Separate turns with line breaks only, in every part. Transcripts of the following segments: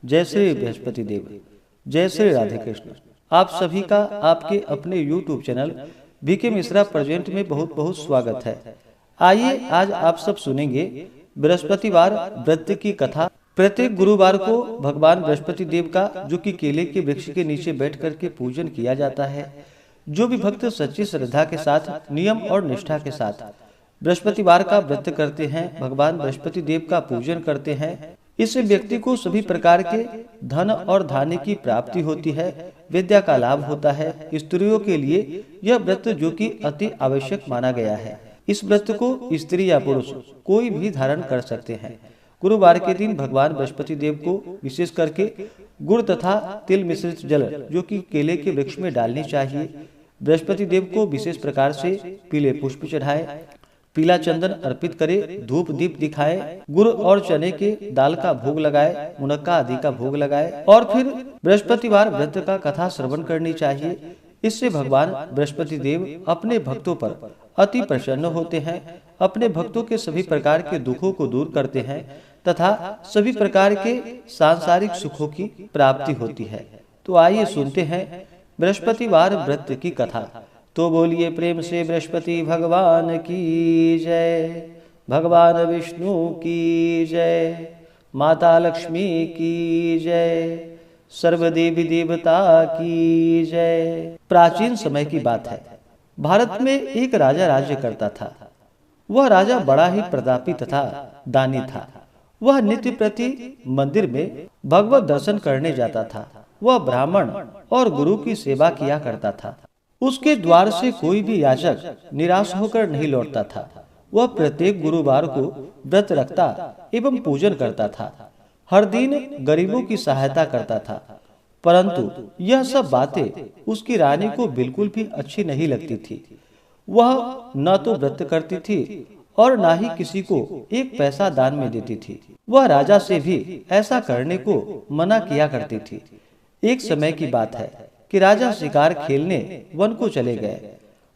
जय श्री बृहस्पति देव, जय श्री राधे कृष्ण। आप सभी का आपके अपने YouTube channel BK Mishra present में बहुत बहुत स्वागत है। आइए आज आप सब सुनेंगे बृहस्पतिवार व्रत की कथा। प्रत्येक गुरुवार को भगवान बृहस्पति देव का, जो कि केले के वृक्ष के नीचे बैठ करके पूजन किया जाता है। जो भी भक्त सच्ची श्रद्धा के साथ, नियम और निष्ठा के साथ बृहस्पतिवार का व्रत करते हैं, भगवान बृहस्पति देव का पूजन करते हैं, इससे व्यक्ति को सभी प्रकार के धन और धान्य की प्राप्ति होती है, विद्या का लाभ होता है। स्त्रियों के लिए यह व्रत जो कि अति आवश्यक माना गया है। इस व्रत को स्त्री या पुरुष कोई भी धारण कर सकते हैं। गुरुवार के दिन भगवान बृहस्पति देव को विशेष करके गुड़ तथा तिल मिश्रित जल जो कि केले के वृक्ष में डालनी चाहिए। बृहस्पति देव को विशेष प्रकार से पीले पुष्प चढ़ाए, पीला चंदन अर्पित करे, धूप दीप दिखाए, गुड़ और चने के दाल का भोग लगाए, मुनक्का आदि का भोग लगाए और फिर बृहस्पतिवार व्रत का कथा श्रवण करनी चाहिए। इससे भगवान बृहस्पति देव अपने भक्तों पर अति प्रसन्न होते हैं, अपने भक्तों के सभी प्रकार के दुखों को दूर करते हैं तथा सभी प्रकार के सांसारिक सुखों की प्राप्ति होती है। तो आइए सुनते हैं बृहस्पतिवार व्रत की कथा। तो बोलिए प्रेम से बृहस्पति भगवान की जय, भगवान विष्णु की जय, माता लक्ष्मी की जय, सर्वदेवी देवता की जय। प्राचीन समय की बात है। भारत में एक राजा राज्य करता था। वह राजा बड़ा ही प्रतापी तथा दानी था। वह नित्य प्रति मंदिर में भगवत दर्शन करने जाता था। वह ब्राह्मण और गुरु की सेवा किया करता था। उसके द्वार से कोई भी याचक निराश होकर नहीं लौटता था। वह प्रत्येक गुरुवार को व्रत रखता एवं पूजन करता था। हर दिन गरीबों की सहायता करता था। परंतु यह सब बातें उसकी रानी को बिल्कुल भी अच्छी नहीं लगती थी। वह न तो व्रत करती थी और न ही किसी को एक पैसा दान में देती थी। वह राजा से भी ऐसा करने को मना किया करती थी। एक समय की बात है कि राजा शिकार खेलने वन को चले गए।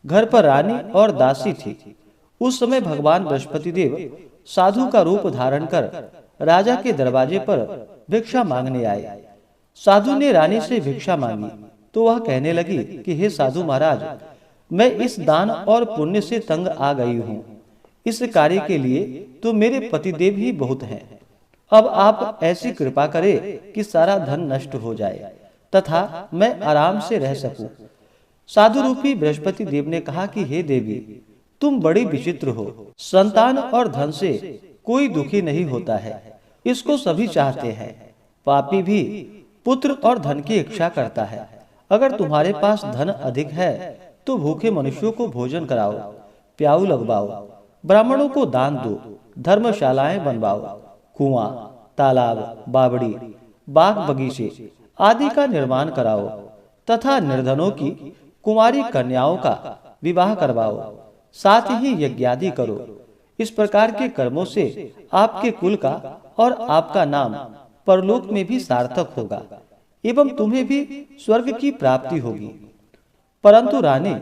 घर पर रानी और दासी थी। उस समय भगवान बृहस्पति देव साधु का रूप धारण कर राजा के दरवाजे पर भिक्षा मांगने आए। साधु ने रानी से भिक्षा मांगी तो वह कहने लगी कि हे साधु महाराज, मैं इस दान और पुण्य से तंग आ गई हूँ। इस कार्य के लिए तो मेरे पतिदेव ही बहुत हैं। अब आप ऐसी कृपा करें कि सारा धन नष्ट हो जाए तथा मैं आराम से रह सकूं। साधु रूपी बृहस्पति देव ने कहा कि हे देवी, तुम बड़ी विचित्र हो। संतान और धन से कोई दुखी नहीं होता है, इसको सभी चाहते हैं। पापी भी पुत्र और धन की इच्छा करता है। अगर तुम्हारे पास धन अधिक है तो भूखे मनुष्यों को भोजन कराओ, प्याऊ लगवाओ, ब्राह्मणों को दान दो, धर्मशालाएं बनवाओ, कुआं, तालाब, बावड़ी, बाग बगीचे आदि का निर्माण कराओ तथा निर्धनों की कुमारी कन्याओं का विवाह करवाओ, साथ ही यज्ञादि करो। इस प्रकार के कर्मों से आपके कुल का और आपका नाम परलोक में भी सार्थक होगा एवं तुम्हें भी स्वर्ग की प्राप्ति होगी। परंतु रानी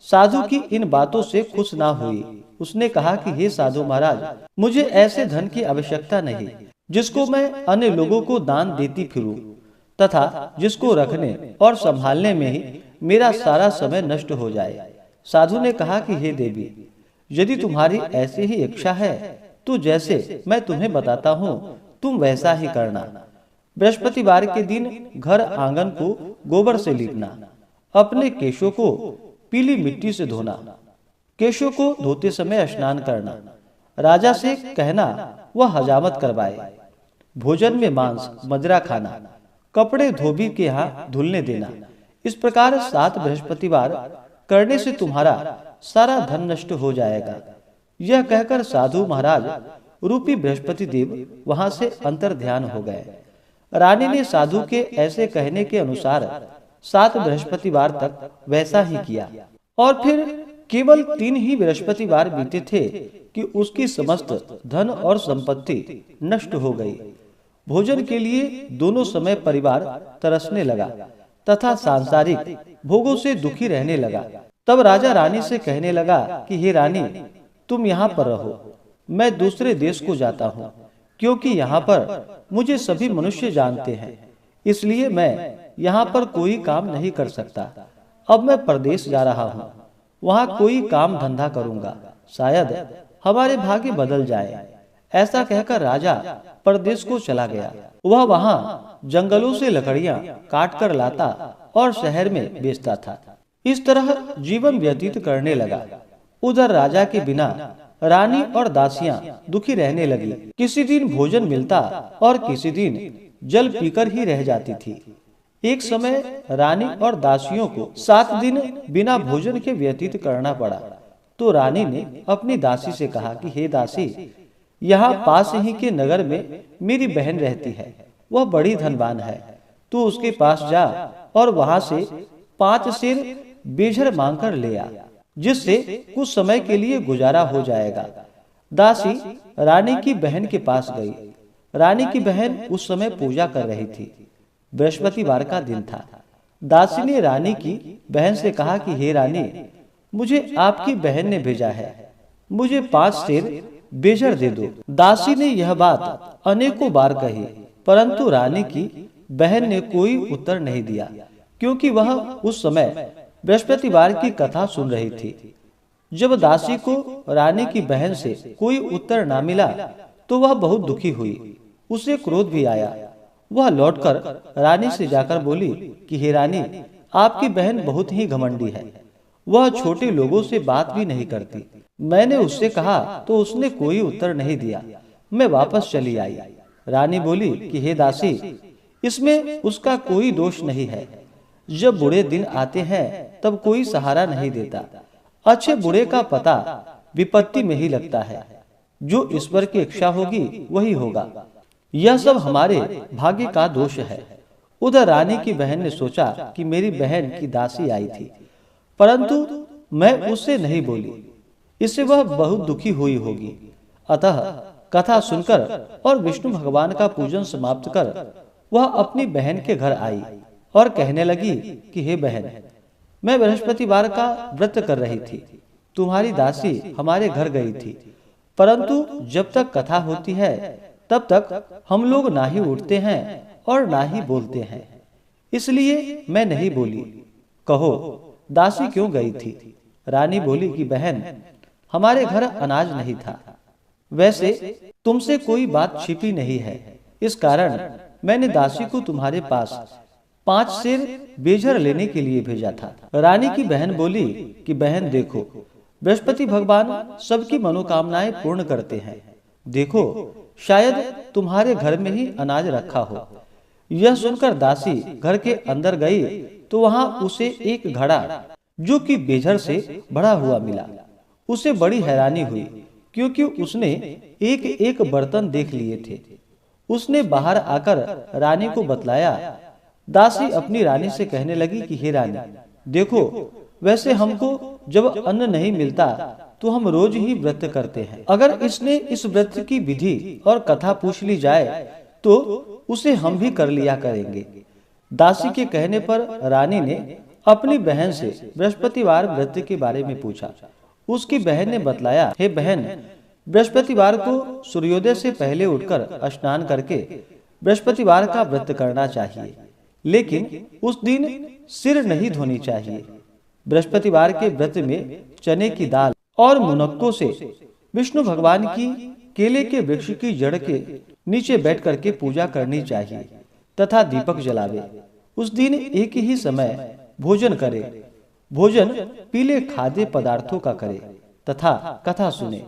साधु की इन बातों से खुश ना हुई। उसने कहा कि हे साधु महाराज, मुझे ऐसे धन की आवश्यकता नहीं जिसको मैं अन्य लोगों को दान देती फिरूं तथा जिसको रखने और संभालने में ही मेरा सारा समय नष्ट हो जाए। साधु ने कहा कि हे देवी, यदि तुम्हारी ऐसी ही इच्छा है तो जैसे मैं तुम्हें बताता हूँ तुम वैसा ही करना। बृहस्पतिवार के दिन घर आंगन को गोबर से लीपना, अपने केशों को पीली मिट्टी से धोना, केशों को धोते समय स्नान करना, राजा से कहना वह हजामत करवाए, भोजन में मांस मदिरा खाना, कपड़े धोबी के यहाँ धुलने देना। इस प्रकार 7 बृहस्पतिवार करने से तुम्हारा सारा धन नष्ट हो जाएगा। यह कहकर साधु महाराज रूपी बृहस्पति देव वहां से अंतर ध्यान हो गए। रानी ने साधु के ऐसे कहने के अनुसार 7 बृहस्पतिवार तक वैसा ही किया और फिर केवल 3 ही बृहस्पतिवार बीते थे कि उसकी समस्त धन और संपत्ति नष्ट हो गई। भोजन के लिए दोनों समय परिवार तरसने लगा तथा सांसारिक भोगों से दुखी रहने लगा। तब राजा रानी से कहने लगा कि हे रानी, तुम यहाँ पर रहो, मैं दूसरे देश को जाता हूँ। क्योंकि यहाँ पर मुझे सभी मनुष्य जानते हैं, इसलिए मैं यहाँ पर कोई काम नहीं कर सकता। अब मैं परदेश जा रहा हूँ, वहाँ कोई काम धंधा करूँगा, शायद हमारे भाग्य बदल जाए। ऐसा कहकर राजा परदेश को चला गया। वह वहाँ जंगलों से लकड़ियाँ काट कर लाता और शहर में बेचता था। इस तरह जीवन व्यतीत करने लगा। उधर राजा के बिना रानी और दासियां दुखी रहने लगी। किसी दिन भोजन मिलता और किसी दिन जल पीकर ही रह जाती थी। एक समय रानी और दासियों को 7 दिन बिना भोजन के व्यतीत करना पड़ा। तो रानी ने अपनी दासी से कहा कि हे दासी, यहाँ पास ही के नगर में मेरी बहन रहती है, वह बड़ी धनवान है। तू उसके पास जा और वहां से 5 सेर बेझर मांग कर ले आ, जिससे कुछ समय के लिए गुजारा हो जाएगा। दासी रानी की बहन के पास गई। रानी की बहन उस समय पूजा कर रही थी। बृहस्पतिवार का दिन था। दासी ने रानी की बहन से कहा कि हे रानी, मुझे आपकी बहन ने भेजा है, मुझे 5 सेर बेझर दे दो। दासी ने यह बात अनेकों बार कही, परंतु रानी की बहन ने कोई उत्तर नहीं दिया, क्योंकि वह उस समय बृहस्पतिवार की कथा सुन रही थी। जब दासी को रानी की बहन से कोई उत्तर ना मिला तो वह बहुत दुखी हुई। उसे क्रोध भी आया। वह लौटकर रानी से जाकर बोली कि हे रानी, आपकी बहन बहुत ही घमंडी है, वह छोटे लोगों से बात भी नहीं करती। मैंने उससे कहा तो उसने कोई उत्तर नहीं दिया। मैं वापस चली आई। रानी बोली कि हे दासी, इसमें उसका कोई दोष नहीं है। जब बुरे दिन आते हैं तब कोई सहारा नहीं देता। अच्छे बुरे का पता विपत्ति में ही लगता है। जो ईश्वर की इच्छा होगी वही होगा। यह सब हमारे भाग्य का दोष है। उधर रानी की बहन ने सोचा कि मेरी बहन की दासी आई थी, परंतु मैं उससे नहीं बोली, इससे वह बहुत दुखी हुई होगी। अतः कथा सुनकर और विष्णु भगवान का पूजन समाप्त कर वह अपनी बहन के घर आई और कहने लगी कि हे बहन, मैं बृहस्पतिवार का व्रत कर रही थी। तुम्हारी दासी हमारे घर गई थी, परंतु जब तक कथा होती है तब तक हम लोग ना ही उठते हैं और ना ही बोलते हैं, इसलिए मैं नहीं बोली। कहो दासी क्यों गई थी? रानी बोली कि बहन, हमारे घर अनाज नहीं था। वैसे तुमसे कोई बात छिपी नहीं है, इस कारण मैंने दासी को तुम्हारे पास 5 सेर बेझर लेने के लिए भेजा था। रानी की बहन बोली कि बहन देखो, बृहस्पति भगवान सबकी मनोकामनाएं पूर्ण करते हैं। देखो, शायद तुम्हारे घर में ही अनाज रखा हो। यह सुनकर दासी घर के अंदर गई तो वहां उसे एक घड़ा जो कि बेझर से भरा हुआ मिला। उसे बड़ी हैरानी हुई, क्योंकि उसने एक एक बर्तन देख लिए थे। उसने बाहर आकर रानी को बतलाया। दासी अपनी रानी से कहने लगी कि हे रानी, देखो, वैसे हमको जब अन्न नहीं मिलता तो हम रोज ही व्रत करते हैं। अगर इसने इस व्रत की विधि और कथा पूछ ली जाए तो उसे हम भी कर लिया करेंगे। दासी के कहने पर रानी ने अपनी बहन से बृहस्पतिवार व्रत के बारे में पूछा। उसकी बहन ने बतलाया, हे बहन, बृहस्पतिवार को सूर्योदय से पहले उठकर स्नान करके बृहस्पतिवार का व्रत करना चाहिए, लेकिन उस दिन सिर नहीं धोनी चाहिए। बृहस्पतिवार के व्रत में चने की दाल और मुनक्कों से विष्णु भगवान की केले के वृक्ष की जड़ के नीचे बैठ करके पूजा करनी चाहिए तथा दीपक जलावे। उस दिन एक ही समय भोजन करे। भोजन पीले खाद्य पदार्थों का करे तथा कथा सुने।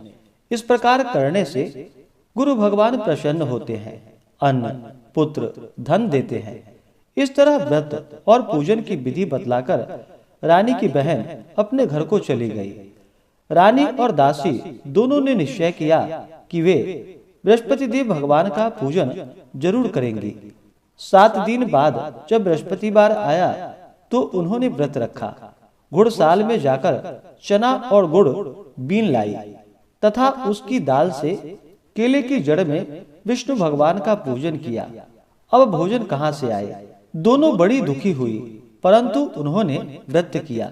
इस प्रकार करने से गुरु भगवान प्रसन्न होते हैं, अन्न, पुत्र, धन देते हैं। इस तरह व्रत और पूजन की विधि बतलाकर रानी की बहन अपने घर को चली गई। रानी और दासी दोनों ने निश्चय किया कि वे बृहस्पति देव भगवान का पूजन जरूर करेंगी। 7 दिन बाद जब बृहस्पतिवार आया तो उन्होंने व्रत रखा। घुड़साल में जाकर चना और गुड़ बीन लाई तथा उसकी दाल से केले की जड़ में विष्णु भगवान का पूजन किया। अब भोजन कहाँ से आए? दोनों बड़ी दुखी हुई, परंतु उन्होंने व्रत किया।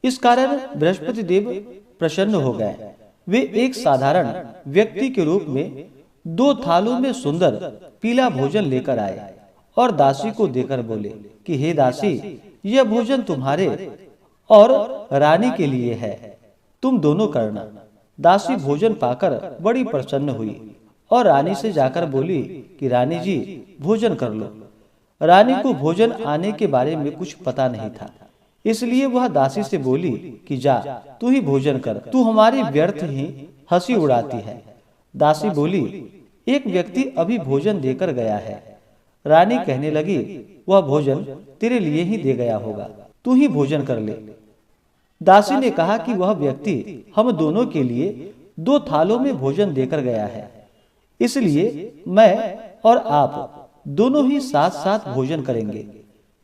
इस कारण बृहस्पति देव प्रसन्न हो गए। वे एक साधारण व्यक्ति के रूप में 2 थालों में सुंदर पीला भोजन लेकर आए और दासी को देकर बोले कि हे दासी, यह भोजन तुम्हारे और रानी के लिए है, तुम दोनों करना। दासी भोजन पाकर बड़ी प्रसन्न हुई और रानी से जाकर बोली कि रानी जी, भोजन कर लो। रानी को भोजन आने के बारे में कुछ पता नहीं था, इसलिए वह दासी से बोली कि जा, तू ही भोजन कर, तू हमारी व्यर्थ ही हंसी उड़ाती है। दासी बोली, एक व्यक्ति अभी भोजन देकर गया है। रानी कहने लगी, वह भोजन तेरे लिए ही दे गया होगा, तू ही भोजन कर ले। दासी ने कहा कि वह व्यक्ति हम दोनों के लिए 2 थालों में भोजन देकर गया है, इसलिए मैं और आप दोनों ही साथ साथ भोजन करेंगे।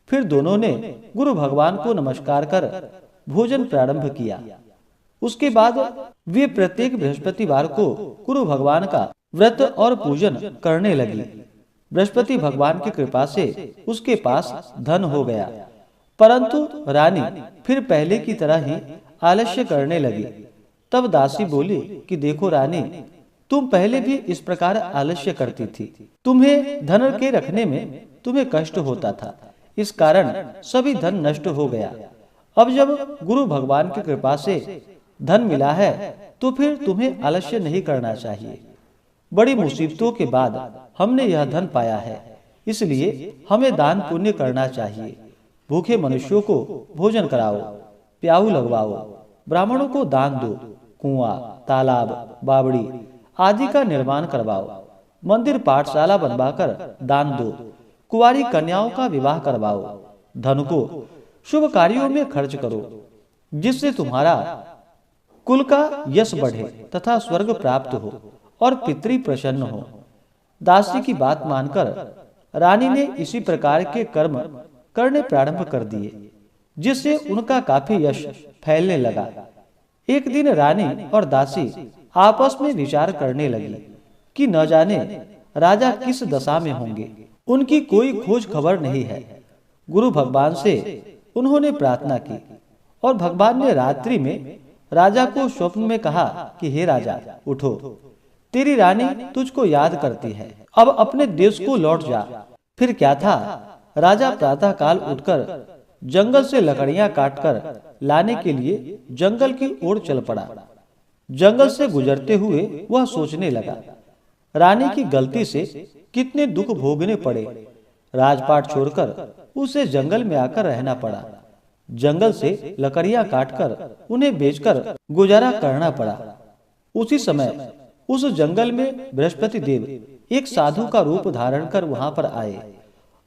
फिर दोनों ने गुरु भगवान को नमस्कार कर भोजन प्रारंभ किया। उसके बाद वे प्रत्येक बृहस्पतिवार को गुरु भगवान का व्रत और पूजन करने लगी। बृहस्पति भगवान की कृपा से उसके पास धन हो गया, परंतु रानी फिर पहले की तरह ही आलस्य करने लगी। तब दासी बोली कि देखो रानी, तुम पहले भी इस प्रकार आलस्य करती थी, तुम्हें धन के रखने में तुम्हें कष्ट होता था, इस कारण सभी धन नष्ट हो गया। अब जब गुरु भगवान की कृपा से धन मिला है तो फिर तुम्हें आलस्य नहीं करना चाहिए। बड़ी मुसीबतों के बाद हमने यह धन पाया है, इसलिए हमें दान पुण्य करना चाहिए। भूखे मनुष्यों को भोजन कराओ, प्याऊ लगवाओ, ब्राह्मणों को दान दो, कुआं, तालाब, बावड़ी आदि का निर्माण करवाओ, मंदिर पाठशाला बनवाकर दान दो, कुंवारी कन्याओं का विवाह करवाओ, धन को शुभ कार्यों में खर्च करो, जिससे तुम्हारा कुल का यश बढ़े तथा स्वर्ग प्राप्त हो और पितृ प्रसन्न हो। दासी की बात मानकर रानी ने इसी प्रकार के कर्म करने प्रारंभ कर दिए, जिससे उनका काफी यश फैलने लगा। एक दिन रानी और दासी आपस में विचार करने लगी कि न जाने राजा किस दशा में होंगे, उनकी कोई खोज खबर नहीं है। गुरु भगवान से उन्होंने प्रार्थना की और भगवान ने रात्रि में राजा को स्वप्न में कहा कि हे राजा, उठो, तेरी रानी तुझको याद करती है, अब अपने देश को लौट जा। फिर क्या था, राजा प्रातः काल उठकर जंगल से लकड़ियां काटकर लाने के लिए जंगल की ओर चल पड़ा। जंगल से गुजरते हुए वह सोचने लगा, रानी की गलती से कितने दुख भोगने पड़े। राजपाट छोड़कर उसे जंगल में आकर रहना पड़ा। जंगल से लकड़ियां काटकर उन्हें बेचकर गुजारा करना पड़ा। उसी समय उस जंगल में बृहस्पति देव एक साधु का रूप धारण कर वहां पर आए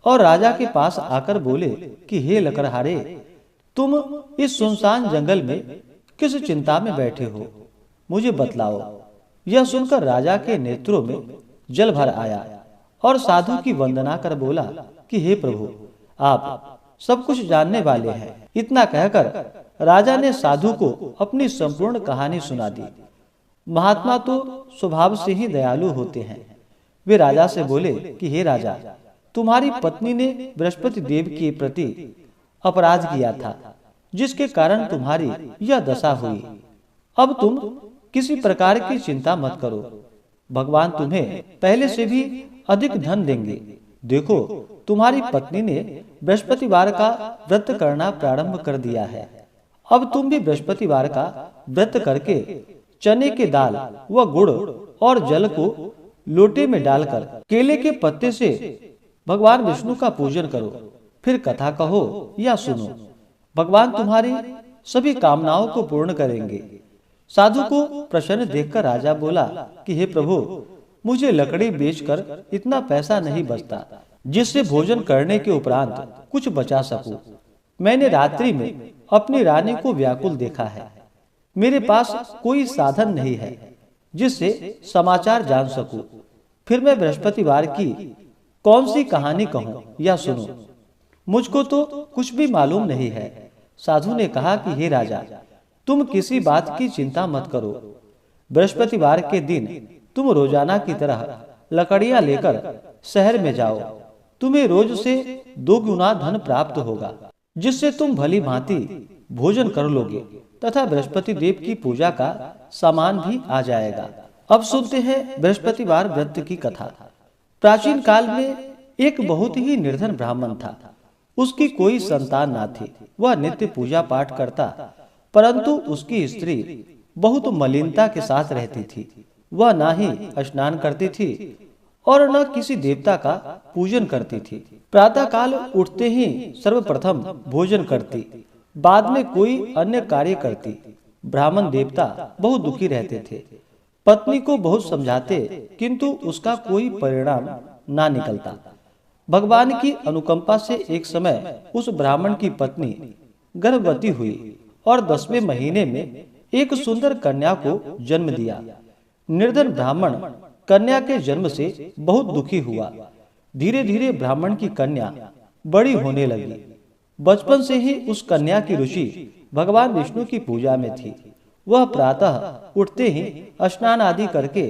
और राजा के पास आकर बोले कि हे लकड़हारे, तुम इस सुनसान जंगल में किस चिंता में बैठे हो, मुझे बतलाओ। यह सुनकर राजा के नेत्रों में जल भर आया और साधु की वंदना कर बोला कि हे प्रभु, आप सब कुछ जानने वाले हैं। इतना कहकर राजा ने साधु को अपनी संपूर्ण कहानी सुना दी। महात्मा तो स्वभाव से ही दयालु होते हैं। वे राजा से बोले कि हे राजा, तुम्हारी पत्नी ने बृहस्पति देव के प्रति अपराध किया था, जिसके कारण तुम्हारी यह दशा हुई। अब तुम किसी प्रकार की चिंता मत करो, भगवान तुम्हें पहले से भी अधिक धन देंगे। देखो, तुम्हारी पत्नी ने बृहस्पतिवार का व्रत करना प्रारंभ कर दिया है। अब तुम भी बृहस्पतिवार का व्रत करके चने के दाल व गुड़ और जल को लोटे में डालकर केले के पत्ते से भगवान विष्णु का पूजन करो। फिर कथा कहो या सुनो, भगवान तुम्हारी सभी कामनाओं को पूर्ण करेंगे। साधु को प्रसन्न देखकर राजा बोला कि हे प्रभु, मुझे लकड़ी बेचकर इतना पैसा नहीं बचता जिससे भोजन करने के उपरांत कुछ बचा सकूं। मैंने रात्रि में अपनी रानी को व्याकुल देखा है। मेरे पास कोई साधन नहीं है जिससे समाचार जान सकूं। फिर मैं बृहस्पतिवार की कौन सी कहानी कहूं या सुनूं? मुझको तो कुछ भी मालूम नहीं है। साधु ने कहा कि हे राजा, तुम किसी बात की चिंता मत करो। बृहस्पतिवार के दिन तुम रोजाना की तरह लकड़ियां लेकर शहर में जाओ। तुम्हें रोज से 2 गुना धन प्राप्त होगा, जिससे तुम भली भांति भोजन कर लोगे तथा बृहस्पति देव की पूजा का सामान भी आ जाएगा। अब सुनते हैं बृहस्पतिवार व्रत की कथा। प्राचीन काल में एक बहुत ही निर्धन ब्राह्मण था। उसकी कोई संतान ना थी। वह नित्य पूजा पाठ करता, परंतु उसकी स्त्री बहुत मलिनता के साथ रहती थी। वह ना ही स्नान करती थी और न किसी देवता का पूजन करती थी। प्रातः काल उठते ही सर्वप्रथम भोजन करती, बाद में कोई अन्य कार्य करती। ब्राह्मण देवता बहुत दुखी रहते थे। पत्नी को बहुत समझाते, किंतु उसका कोई परिणाम ना निकलता। भगवान की अनुकंपा से एक समय उस ब्राह्मण की पत्नी गर्भवती हुई और 10वें महीने में एक सुंदर कन्या को जन्म दिया। निर्धन ब्राह्मण कन्या के जन्म से बहुत दुखी हुआ। धीरे धीरे ब्राह्मण की कन्या बड़ी होने लगी। बचपन से ही उस कन्या की रुचि भगवान विष्णु की पूजा में थी। वह प्रातः उठते ही स्नान आदि करके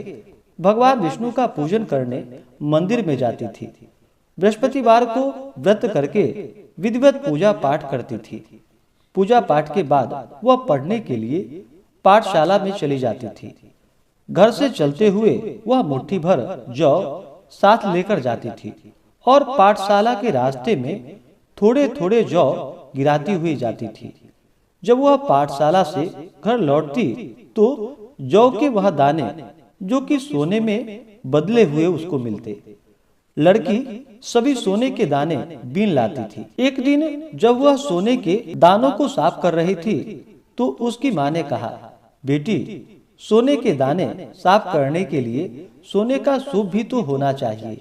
भगवान विष्णु का पूजन करने मंदिर में जाती थी। बृहस्पतिवार को व्रत करके विधिवत पूजा पाठ करती थी। पूजा पाठ के बाद वह पढ़ने के लिए पाठशाला में चली जाती थी। घर से चलते हुए वह मुट्ठी भर जौ साथ लेकर जाती थी और पाठशाला के रास्ते में थोड़े थोड़े जौ गिराती हुई जाती थी। जब वह पाठशाला से घर लौटती तो जौ के वह दाने जो कि सोने में बदले हुए उसको मिलते। लड़की सभी सोने के दाने बीन लाती थी। एक दिन जब वह सोने के दानों को साफ कर रही थी तो उसकी माँ ने कहा, बेटी, सोने के दाने साफ करने के लिए सोने का सूप भी तो होना चाहिए।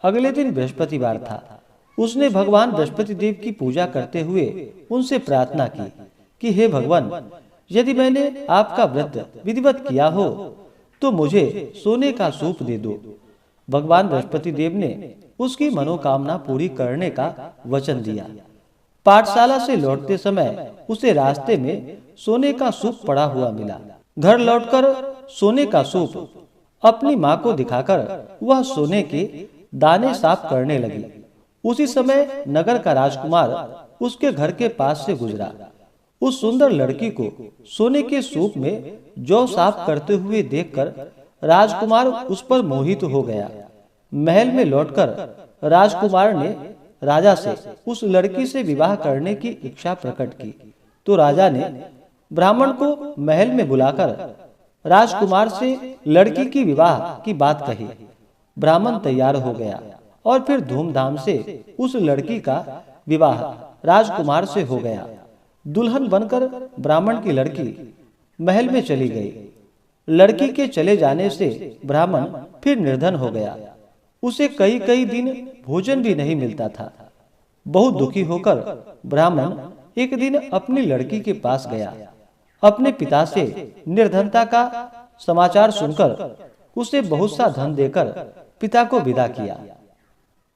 अगले दिन बृहस्पतिवार था। उसने भगवान बृहस्पति देव की पूजा करते हुए उनसे प्रार्थना की कि हे भगवान, यदि मैंने आपका व्रत विधिवत किया हो तो मुझे सोने का सूप दे दो। भगवान बृहस्पति देव ने उसकी मनोकामना पूरी करने का वचन दिया। पाठशाला से लौटते समय उसे रास्ते में सोने का सूप पड़ा हुआ मिला। घर लौटकर सोने का सूप अपनी माँ को दिखाकर वह सोने के दाने साफ करने लगी। उसी समय नगर का राजकुमार उसके घर के पास से गुजरा। उस सुंदर लड़की को सोने के सूप में जौ साफ करते हुए देखकर राजकुमार उस पर मोहित हो गया। महल में लौटकर राजकुमार ने राजा से उस लड़की से विवाह करने की इच्छा प्रकट की। तो राजा ने ब्राह्मण को महल में बुलाकर राजकुमार से लड़की की विवाह की बात कही। ब्राह्मण तैयार हो गया और फिर धूमधाम से उस लड़की का विवाह राजकुमार से हो गया। दुल्हन बनकर ब्राह्मण की लड़की महल में चली गई। लड़की के चले जाने से ब्राह्मण फिर निर्धन हो गया। उसे कई कई दिन भोजन भी नहीं मिलता था। बहुत दुखी होकर ब्राह्मण एक दिन अपनी लड़की के पास गया। अपने पिता से निर्धनता का समाचार सुनकर उसे बहुत सा धन देकर पिता को विदा किया।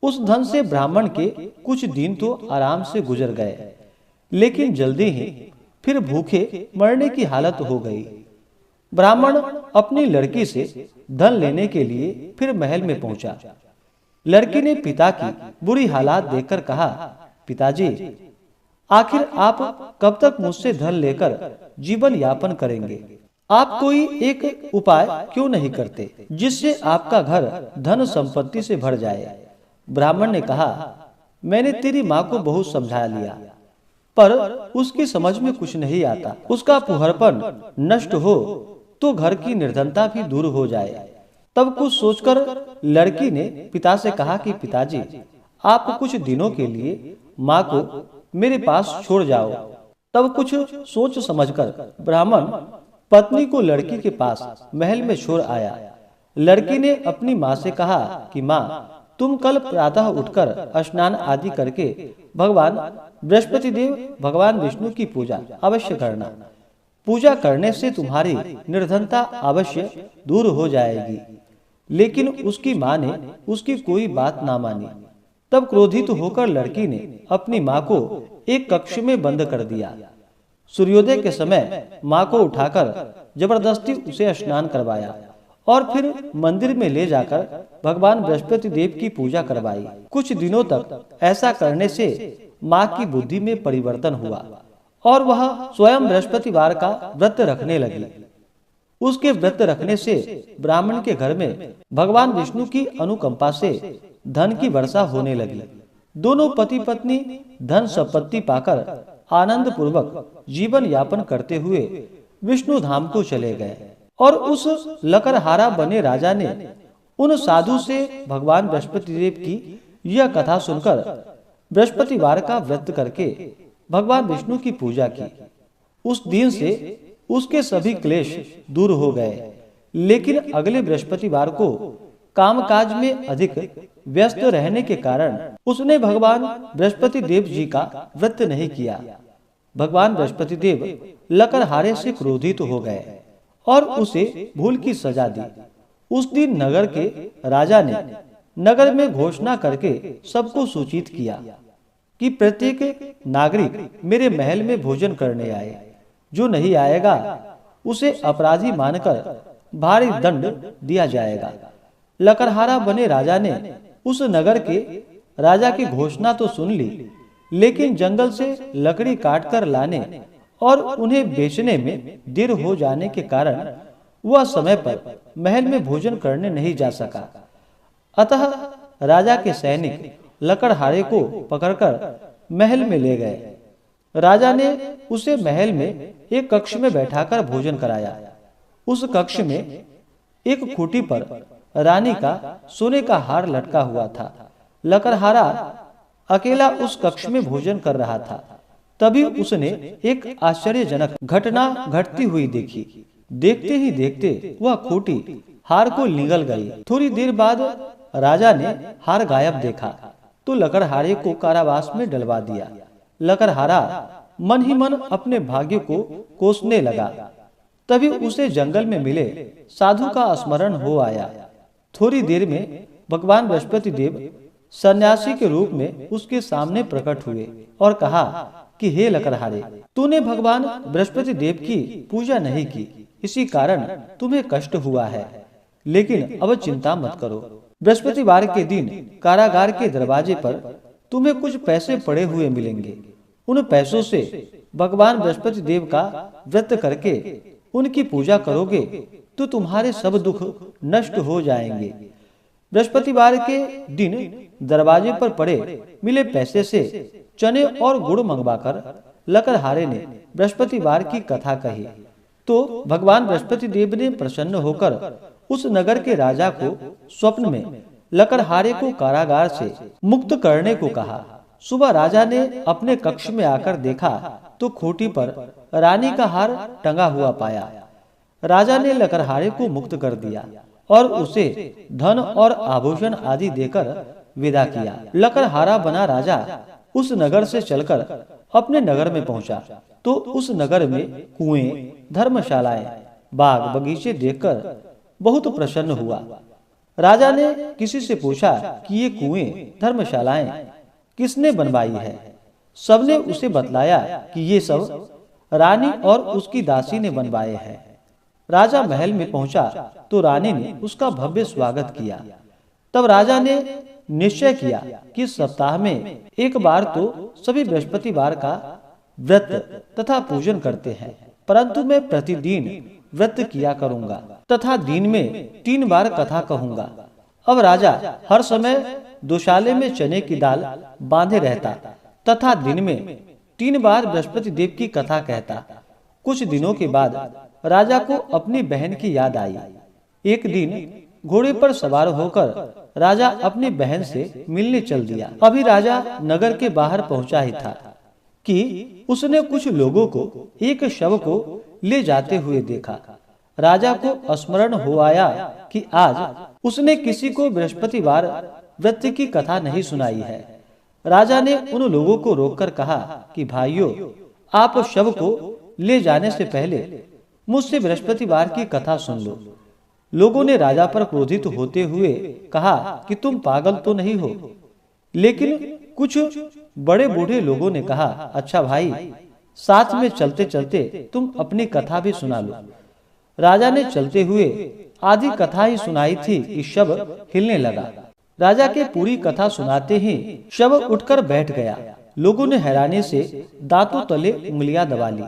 उस धन से ब्राह्मण के कुछ दिन तो आराम से गुजर गए, लेकिन जल्दी ही फिर भूखे मरने की हालत हो गई। ब्राह्मण अपनी लड़की से धन लेने के लिए फिर महल में पहुंचा। लड़की ने पिता की बुरी हालात देखकर कहा, पिताजी, आखिर आप कब तक मुझसे धन लेकर जीवन यापन करेंगे? आप कोई एक उपाय क्यों नहीं करते जिससे आपका घर धन संपत्ति से भर जाए? ब्राह्मण ने कहा, मैंने तेरी माँ को बहुत समझा लिया, पर उसकी समझ में कुछ नहीं आता। उसका फुहरपन नष्ट हो तो घर की निर्धनता भी दूर हो जाए। तब कुछ सोचकर लड़की ने पिता से कहा कि पिताजी, आप कुछ दिनों के लिए माँ को मेरे पास छोड़ जाओ। तब कुछ सोच समझकर ब्राह्मण पत्नी को लड़की के पास महल में छोड़ आया। लड़की ने अपनी माँ से कहा कि माँ, तुम कल प्रातः उठकर स्नान आदि करके भगवान बृहस्पति देव भगवान विष्णु की पूजा अवश्य करना। पूजा करने से तुम्हारी निर्धनता अवश्य दूर हो जाएगी। लेकिन उसकी माँ ने उसकी कोई बात ना मानी। तब क्रोधित होकर लड़की ने अपनी माँ को एक कक्ष में बंद कर दिया। सूर्योदय के समय माँ को उठाकर जबरदस्ती उसे स्नान करवाया और फिर मंदिर में ले जाकर भगवान बृहस्पति देव की पूजा करवाई। कुछ दिनों तक ऐसा करने से माँ की बुद्धि में परिवर्तन हुआ और वह स्वयं बृहस्पतिवार का व्रत रखने लगी। उसके व्रत रखने से ब्राह्मण के घर में भगवान विष्णु की अनुकंपा से धन की वर्षा होने लगी। दोनों पति पत्नी धन संपत्ति पाकर आनंद पूर्वक जीवन यापन करते हुए विष्णु धाम को चले गए। और उस लकड़हारा बने राजा ने उन साधु से भगवान बृहस्पति देव की यह कथा सुनकर बृहस्पतिवार का व्रत करके भगवान विष्णु की पूजा की। उस दिन से उसके सभी क्लेश दूर हो गए। लेकिन अगले बृहस्पतिवार को कामकाज में अधिक व्यस्त रहने के कारण उसने भगवान बृहस्पति देव जी का व्रत नहीं किया। भगवान बृहस्पति देव लकड़हारे से क्रोधित हो गए और उसे भूल की सजा दी। उस दिन नगर के राजा ने नगर में घोषणा करके सबको सूचित किया कि प्रत्येक नागरिक मेरे महल में भोजन करने आए। जो नहीं आएगा उसे अपराधी मानकर भारी दंड दिया जाएगा। लकड़हारा बने राजा ने उस नगर के राजा की घोषणा तो सुन ली, लेकिन जंगल से लकड़ी काटकर लाने और उन्हें बेचने में देर हो जाने के कारण वह समय पर महल में भोजन करने नहीं जा सका। अतः राजा के सैनिक लकड़हारे को पकड़कर महल में ले गए। राजा ने उसे महल में एक कक्ष में बैठाकर भोजन कराया। उस कक्ष में एक खूंटी पर रानी का सोने का हार लटका हुआ था। लकड़हारा अकेला उस कक्ष में भोजन कर रहा था। तभी उसने एक आश्चर्यजनक घटना घटती हुई देखी। देखते ही देखते वह खूंटी हार को निगल गई। थोड़ी देर बाद राजा ने हार गायब देखा तो लकड़हारे को कारावास में डलवा दिया। लकड़हारा मन ही मन अपने भाग्य को कोसने लगा। तभी उसे जंगल में मिले साधु का स्मरण हो आया। थोड़ी देर में भगवान बृहस्पति देव सन्यासी के रूप में उसके सामने प्रकट हुए और कहा कि हे लकड़हारे, तूने भगवान बृहस्पति देव की पूजा नहीं की, इसी कारण तुम्हें कष्ट हुआ है। लेकिन अब चिंता मत करो। बृहस्पतिवार के दिन कारागार के दरवाजे पर तुम्हें कुछ पैसे पड़े हुए मिलेंगे। उन पैसों से भगवान बृहस्पति देव का व्रत करके उनकी पूजा करोगे तो तुम्हारे सब दुख नष्ट हो जाएंगे। बृहस्पतिवार के दिन दरवाजे पर पड़े मिले पैसे से चने और गुड़ मंगवाकर लकड़हारे ने बृहस्पतिवार की कथा कही तो भगवान बृहस्पति देव ने प्रसन्न होकर उस नगर के राजा को स्वप्न में लकड़हारे को कारागार से मुक्त करने को कहा। सुबह राजा ने अपने कक्ष में आकर देखा तो खूंटी पर रानी का हार टंगा हुआ पाया। राजा ने लकड़हारे को मुक्त कर दिया और उसे धन और आभूषण आदि देकर विदा किया। लकड़हारा बना राजा उस नगर से चलकर अपने नगर में पहुंचा तो उस नगर में कुएं, धर्मशालाएं, बाग बगीचे देखकर बहुत प्रसन्न हुआ। राजा ने किसी से पूछा कि ये कुएं, धर्मशालाएं किसने बनवाई है। सबने उसे बतलाया कि ये सब रानी और उसकी दासी ने बनवाए हैं। राजा महल में पहुंचा तो रानी ने उसका भव्य स्वागत किया। तब राजा ने निश्चय किया कि सप्ताह में एक बार तो सभी बृहस्पतिवार का व्रत तथा पूजन करते हैं, परंतु मैं प्रतिदिन व्रत किया करूंगा तथा दिन में 3 बार कथा कहूंगा। अब राजा हर समय दोशाले में चने की दाल बांधे रहता तथा दिन में 3 बार बृहस्पति देव की कथा कहता। कुछ दिनों के बाद राजा को अपनी बहन की याद आई। एक दिन घोड़े पर सवार होकर राजा अपनी बहन से मिलने चल दिया। अभी राजा नगर के बाहर पहुंचा ही था कि उसने कुछ लोगों को एक शव को ले जाते हुए देखा। राजा को स्मरण हो आया कि आज उसने किसी को बृहस्पतिवार व्रत की कथा नहीं सुनाई है। राजा ने उन लोगों को रोककर कहा कि भाइयों, आप शव को ले जाने से पहले मुझसे बृहस्पतिवार की कथा सुन लो। लोगों ने राजा पर क्रोधित होते हुए कहा कि तुम पागल तो नहीं हो। लेकिन कुछ बड़े बूढ़े लोगों ने कहा, अच्छा भाई, साथ में चलते चलते तुम अपनी कथा भी सुना लो। राजा ने चलते हुए आधी कथा ही सुनाई थी कि शव हिलने लगा। राजा के पूरी कथा सुनाते ही शव उठकर बैठ गया। लोगों ने हैरानी से दांतों तले उंगलियां दबा ली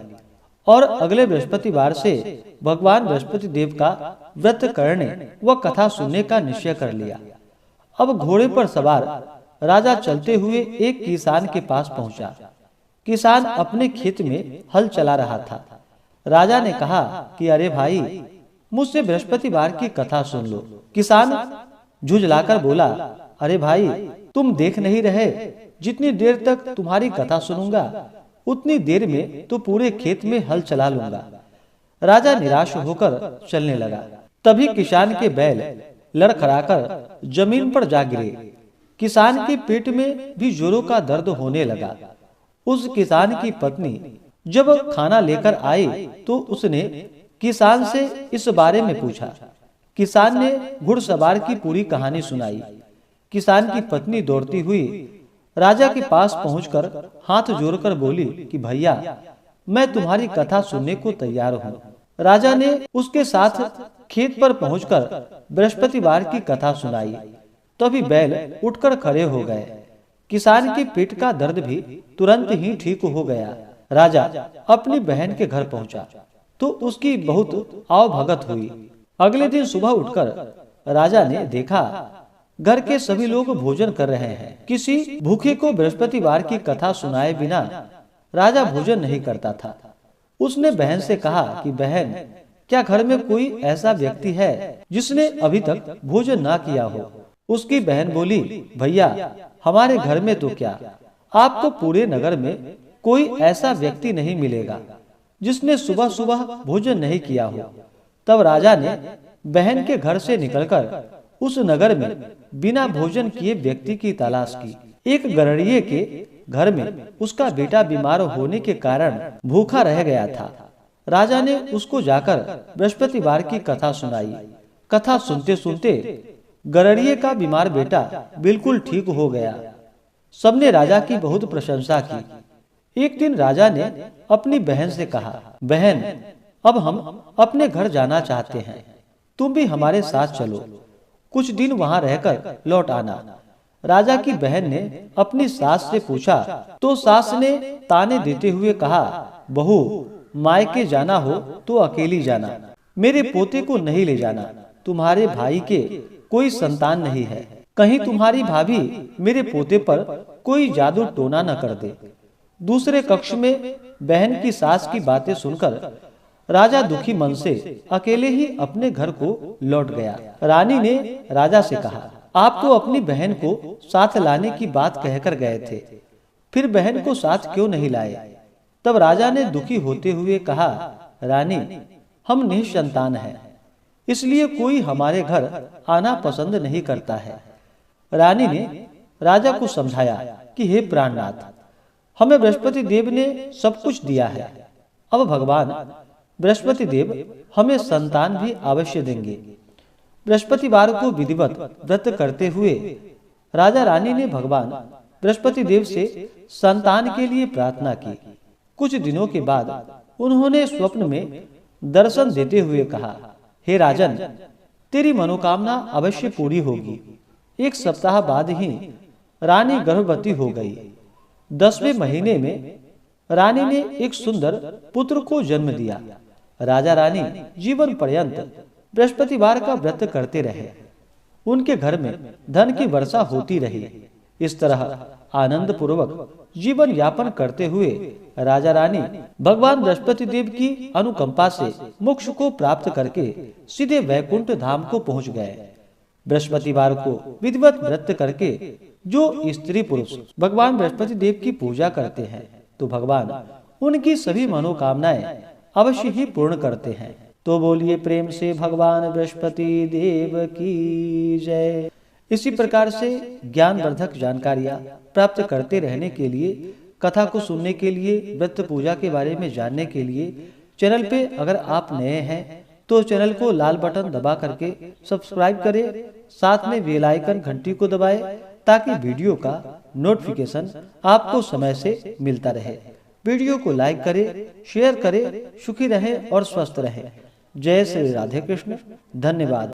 और अगले बृहस्पतिवार से भगवान बृहस्पति देव का व्रत करने व कथा सुनने का निश्चय कर लिया। अब घोड़े पर सवार राजा चलते हुए एक किसान के पास पहुंचा। किसान अपने खेत में हल चला रहा था। राजा ने कहा कि अरे भाई, मुझसे बृहस्पतिवार की कथा सुन लो। किसान झुंझलाकर बोला, अरे भाई, तुम देख नहीं रहे, जितनी देर तक तुम्हारी कथा सुनूंगा उतनी देर में तो पूरे खेत में हल चला लूंगा। राजा निराश होकर चलने लगा। तभी किसान के बैल लड़खड़ाकर जमीन पर जा गिरे। किसान के पेट में भी जोरों का दर्द होने लगा। उस किसान की पत्नी जब खाना लेकर आई तो उसने किसान से इस बारे में पूछा। किसान ने घुड़सवार की पूरी कहानी सुनाई। किसान की पत्नी दौड़ती हुई राजा के पास पहुंचकर हाथ जोड़कर बोली कि भैया, मैं तुम्हारी कथा सुनने को तैयार हूँ। राजा ने उसके साथ खेत पर पहुंचकर बृहस्पतिवार की कथा सुनाई। तभी बैल उठकर खड़े हो गए। किसान के पेट का दर्द भी तुरंत ही ठीक हो गया। राजा अपनी बहन के घर पहुंचा तो उसकी बहुत आवभगत हुई। अगले दिन सुबह उठकर राजा ने देखा घर के सभी लोग भोजन कर रहे हैं। किसी भूखे को बृहस्पतिवार की कथा सुनाए बिना राजा भोजन नहीं करता था। उसने बहन से कहा कि बहन, क्या घर में कोई ऐसा व्यक्ति है जिसने अभी तक भोजन ना किया हो? उसकी बहन बोली, भैया, हमारे घर में तो क्या, आपको पूरे नगर में कोई ऐसा व्यक्ति नहीं मिलेगा जिसने सुबह सुबह भोजन नहीं किया हो। तब राजा ने बहन के घर से निकलकर उस नगर में बिना भोजन किए व्यक्ति की तलाश की। एक गरड़िए के घर में उसका बेटा बीमार होने के कारण भूखा रह गया था। राजा ने उसको जाकर बृहस्पतिवार की कथा सुनाई। कथा सुनते सुनते गरड़िए का बीमार बेटा बिल्कुल ठीक हो गया। सबने राजा की बहुत प्रशंसा की। एक दिन राजा ने अपनी बहन से कहा, बहन, अब हम अपने घर जाना चाहते हैं, तुम भी हमारे साथ चलो, कुछ दिन वहां रहकर लौट आना। राजा की बहन ने अपनी सास से पूछा तो सास ने ताने देते हुए कहा, बहू, मायके जाना हो तो अकेली जाना, मेरे पोते को नहीं ले जाना। तुम्हारे भाई के कोई संतान नहीं है, कहीं तुम्हारी भाभी मेरे पोते पर कोई जादू टोना न कर दे। दूसरे कक्ष में बहन की सास की बातें सुनकर राजा दुखी मन से अकेले ही अपने घर को लौट गया। रानी ने राजा से कहा, आप तो अपनी बहन को साथ लाने की बात कहकर गए थे, फिर बहन को साथ क्यों नहीं लाए? तब राजा ने दुखी होते हुए कहा, रानी, हम निसंतान हैं, इसलिए कोई हमारे घर आना पसंद नहीं करता है। रानी ने राजा को समझाया कि हे प्राणनाथ, हमें बृहस्पति देव ने सब कुछ दिया है, अब भगवान बृहस्पति देव हमें संतान भी अवश्य देंगे। बृहस्पतिवार को विधिवत व्रत करते हुए राजा रानी ने भगवान बृहस्पति देव से संतान के लिए प्रार्थना की। कुछ दिनों के बाद उन्होंने स्वप्न में दर्शन देते हुए कहा, हे राजन, तेरी मनोकामना अवश्य पूरी होगी। एक सप्ताह बाद ही रानी गर्भवती हो गई। 10वें महीने में रानी ने एक सुंदर पुत्र को जन्म दिया। राजा रानी जीवन पर्यंत बृहस्पतिवार का व्रत करते रहे। उनके घर में धन की वर्षा होती रही। इस तरह आनंद पूर्वक जीवन यापन करते हुए राजा रानी भगवान बृहस्पति देव की अनुकंपा से मोक्ष को प्राप्त करके सीधे वैकुंठ धाम को पहुंच गए। बृहस्पतिवार को विधिवत व्रत करके जो स्त्री पुरुष भगवान बृहस्पति देव की पूजा करते हैं तो भगवान उनकी सभी मनोकामनाएं अवश्य ही पूर्ण करते हैं। तो बोलिए प्रेम से भगवान बृहस्पति देव की जय। इसी प्रकार से ज्ञानवर्धक जानकारियां प्राप्त करते रहने के लिए, कथा को सुनने के लिए, व्रत पूजा के बारे में जानने के लिए चैनल पे अगर आप नए हैं तो चैनल को लाल बटन दबा करके सब्सक्राइब करें, साथ में बेल आइकन घंटी को दबाएं ताकि वीडियो का नोटिफिकेशन आपको समय से मिलता रहे। वीडियो को लाइक करें, शेयर करें। सुखी रहें और स्वस्थ रहें। जय श्री राधे कृष्ण। धन्यवाद।